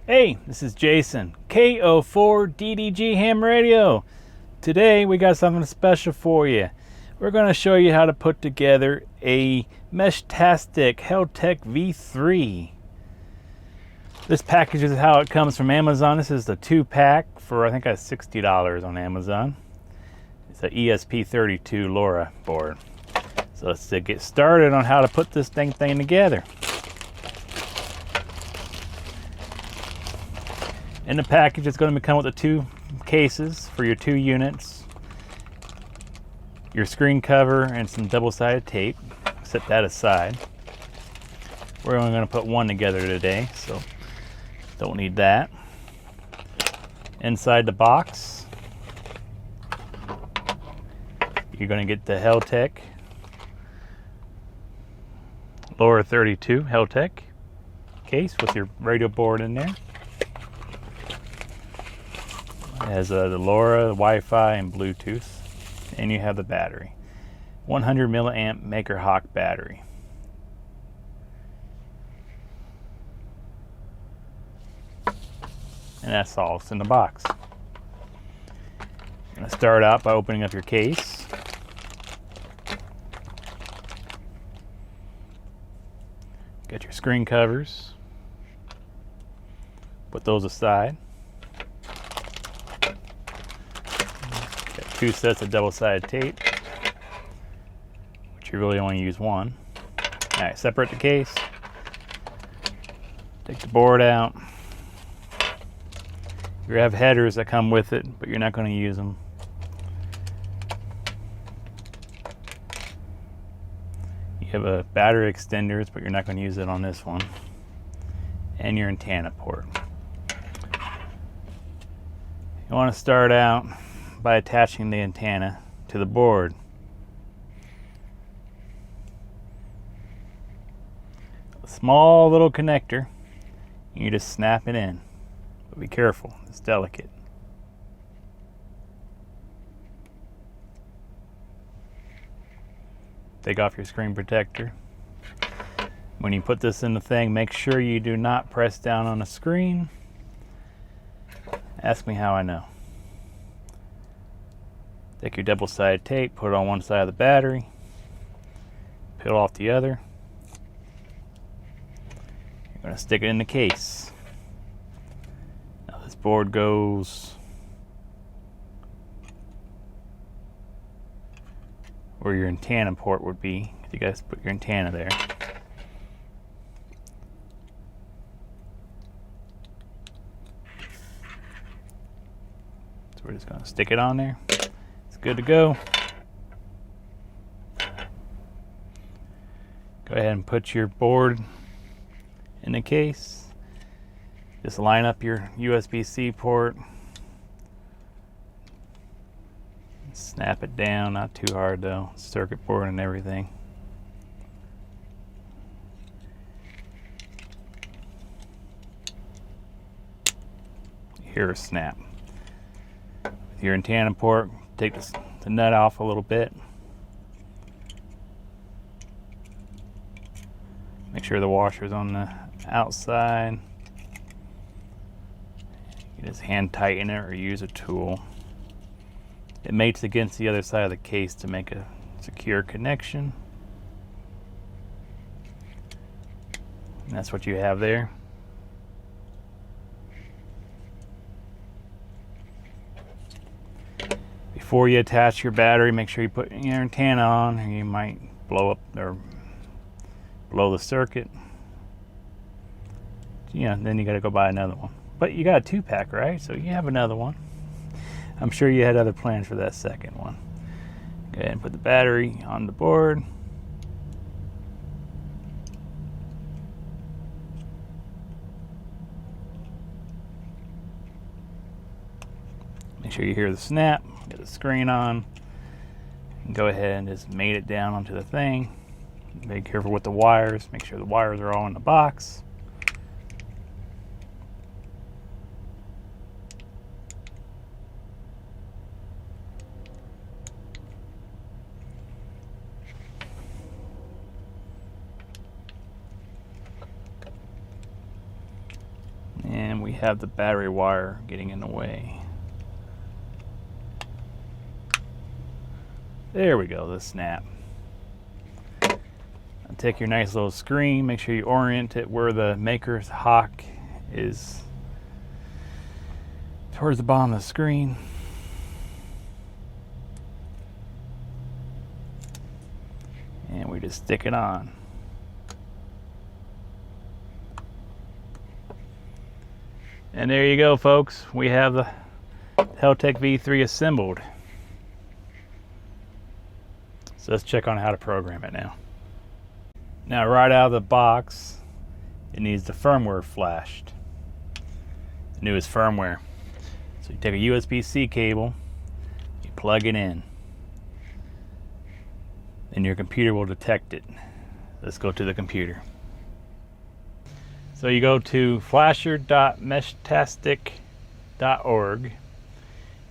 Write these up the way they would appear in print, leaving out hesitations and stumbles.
Hey, this is Jason, KO4DDG Ham Radio. Today we got something special for you. We're going to show you how to put together a Meshtastic Heltec V3. This package is how it comes from Amazon. This is the 2-pack for I think that's $60 on Amazon. It's an ESP32 LoRa board. So let's get started on how to put this thing together. In the package, it's going to come with the 2 cases for your 2 units, your screen cover, and some double-sided tape. Set that aside. We're only going to put one together today, so don't need that. Inside the box, you're going to get the Heltec LoRa 32 Heltec case with your radio board in there. It has the LoRa, the Wi-Fi, and Bluetooth, and you have the battery. 100 milliamp Maker Hawk battery. And that's all that's in the box. I'm going to start out by opening up your case. Got your screen covers. Put those aside. 2 sets of double-sided tape, which you really only use one. Alright, separate the case. Take the board out. You have headers that come with it, but you're not going to use them. You have a battery extenders, but you're not going to use it on this one. And your antenna port. You want to start out by attaching the antenna to the board. A small little connector, you just snap it in, but be careful, it's delicate. Take off your screen protector. When you put this in the thing, make sure you do not press down on the screen. Ask me how I know. Take your double-sided tape, put it on one side of the battery, peel off the other. You're going to stick it in the case. Now this board goes where your antenna port would be. You guys put your antenna there. So we're just going to stick it on there. Good to go. Go ahead and put your board in the case. Just line up your USB-C port. Snap it down, not too hard though. Circuit board and everything. You hear a snap. With your antenna port, take the nut off a little bit. Make sure the washer's on the outside. You can just hand tighten it or use a tool. It mates against the other side of the case to make a secure connection. And that's what you have there. Before you attach your battery, make sure you put your antenna on, or you might blow up or blow the circuit. Yeah, then you got to go buy another one. But you got a 2-pack, right? So you have another one. I'm sure you had other plans for that second one. Go ahead and put the battery on the board. Make sure you hear the snap. Get the screen on, and go ahead and just mate it down onto the thing. Be careful with the wires. Make sure the wires are all in the box. have the battery wire getting in the way. There we go, the snap. Take your nice little screen, make sure you orient it where the maker's hock is towards the bottom of the screen. And we just stick it on. And there you go, folks. We have the Heltec V3 assembled. So let's check on how to program it now. Now, right out of the box, it needs the firmware flashed. The newest firmware. So you take a USB-C cable, you plug it in, and your computer will detect it. Let's go to the computer. So you go to flasher.meshtastic.org.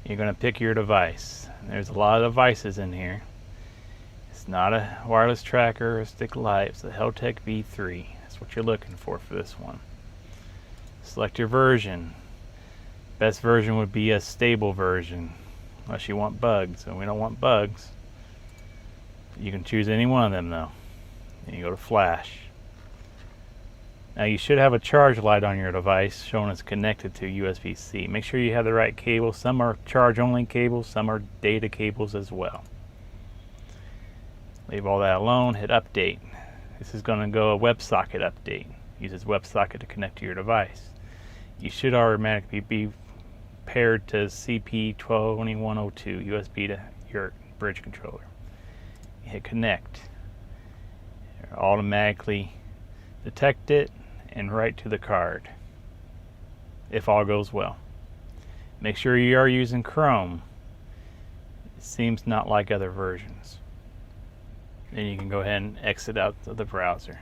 You're going to pick your device. There's a lot of devices in here. It's not a wireless tracker or a stick light. It's the Heltec V3. That's what you're looking for this one. Select your version. Best version would be a stable version, unless you want bugs, and we don't want bugs. You can choose any one of them though. And you go to flash. Now you should have a charge light on your device showing it's connected to USB-C. Make sure you have the right cable. Some are charge only cables, some are data cables as well. Leave all that alone, hit update. This is going to go a WebSocket update. Uses WebSocket to connect to your device. You should automatically be paired to CP2102 USB to your bridge controller. You hit connect. It'll automatically detect it and write to the card if all goes well. Make sure you are using Chrome. It seems not like other versions. Then you can go ahead and exit out of the browser.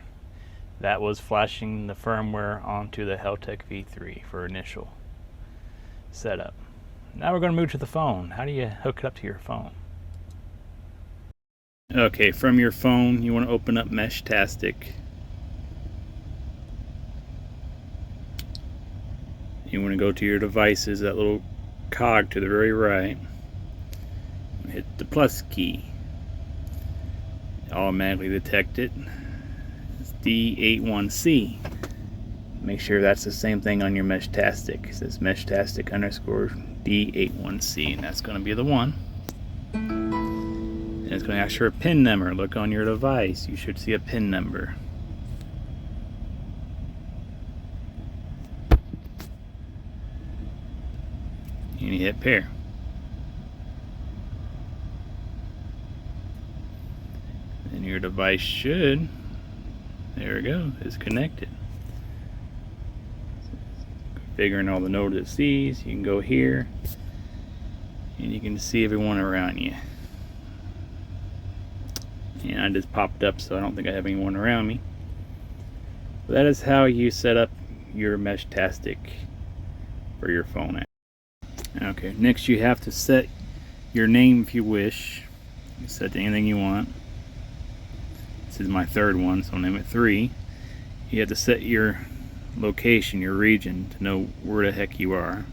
That was flashing the firmware onto the Heltec V3 for initial setup. Now we're going to move to the phone. How do you hook it up to your phone? Okay, from your phone you want to open up Meshtastic. You want to go to your devices, that little cog to the very right. Hit the plus key. Automatically detect it. It's D81C. Make sure that's the same thing on your Meshtastic. It says Meshtastic _ D81C, and that's going to be the one. And it's going to ask for a PIN number. Look on your device. You should see a PIN number. And you hit pair. And your device should, there we go, is connected. Configuring all the nodes it sees. You can go here and you can see everyone around you. And I just popped up, so I don't think I have anyone around me. So that is how you set up your Meshtastic for your phone app. Okay, next you have to set your name if you wish. You set anything you want. This is my third one, so I'll name it 3. You have to set your location, your region, to know where the heck you are.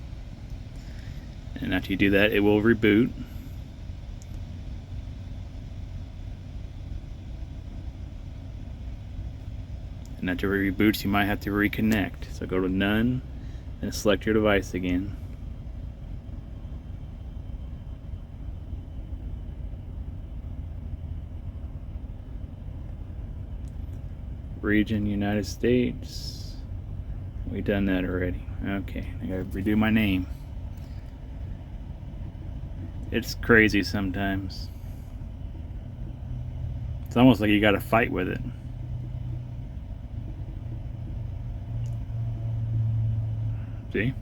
And after you do that, it will reboot. And after it reboots, you might have to reconnect. So go to None, and select your device again. Region, United States. We've done that already. Okay, I gotta redo my name. It's crazy sometimes. It's almost like you gotta fight with it. See?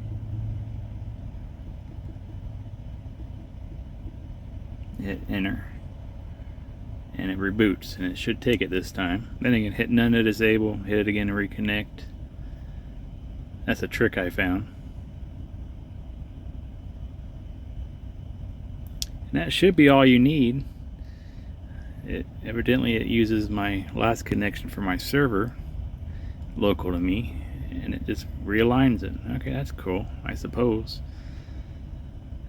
Hit enter. And it reboots, and it should take it this time. Then you can hit none to disable, hit it again to reconnect. That's a trick I found. And that should be all you need. Evidently it uses my last connection for my server local to me. and it just realigns it. Okay, that's cool, I suppose.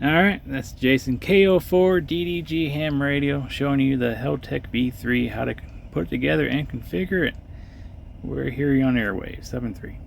Alright, that's Jason, KO4 DDG ham radio, showing you the Heltec V3, how to put it together and configure it. We're here on Airwaves 7.3.